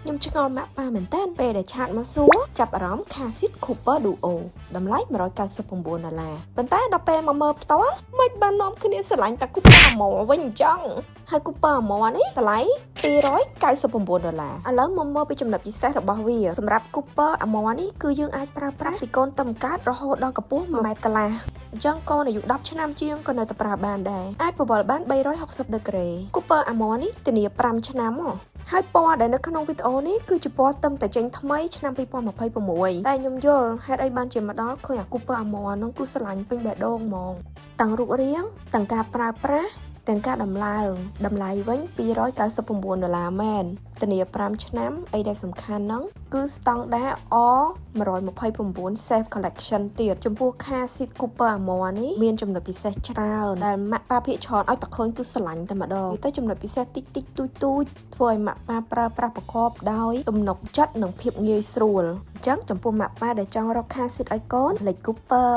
ខ្ញុំឆ្ងល់ម៉ាក់ប៉ាមែនតើពេលដែលឆាតមកសួរចាប់អារម្មណ៍ Casit Cooper Duo តម្លៃ$199ប៉ុន្តែដល់ពេលមកមើលផ្ទាល់មិនបាននាំគ្នាស្រឡាញ់តែ Cooper Amore វិញអញ្ចឹងហើយ Cooper Amore នេះតម្លៃ$299ឥឡូវមកមើលពីចំណុចពិសេសរបស់វាសម្រាប់ Cooper Amore នេះគឺយើងអាចប្រើប្រាស់ពីកូនតឹមកាតរហូតដល់កម្ពស់1ម៉ែត្រកន្លះអញ្ចឹងកូនអាយុ10ឆ្នាំជាងក៏នៅតែប្រើបានដែរអាចបវល់បាន360ដឺក្រេ Cooper Amore នេះធានា5ឆ្នាំហ៎ហើយពណ៌ដែលនៅក្នុងវីដេអូនេះគឺជាពណ៌ទឹមតែចេញថ្មីឆ្នាំ2026តែខ្ញុំយល់ហេតុអីបានជាមកដល់ឃើញអា Cooper Amore នោះគឺស្រឡាញ់ពេញបេះដូងហ្មងទាំងរូបរាងទាំងការប្រើប្រាស់ទាំងការដំឡើងតម្លៃវិញ$299មែនធានា5ឆ្នាំអីដែលសំខាន់ហ្នឹងគឺស្តង់ដារ R129 Safe Collection ទៀតចំពោះ Casit Cooper Amore នេះមានចំណុចពិសេសច្រើនដែលម៉ាក់ប៉ាភាគច្រើនឲ្យតែឃើញគឺស្រឡាញ់តែម្ដងទៅចំណុចពិសេសតិចតិចទូចទូចធ្វើឲ្យម៉ាក់ប៉ាប្រើប្រាស់ប្រកបដោយទំនុកចិត្តនិងភាពងាយស្រួលអញ្ចឹងចំពោះម៉ាក់ប៉ាដែលចង់រក Casit ឲ្យកូនលេខ Cooper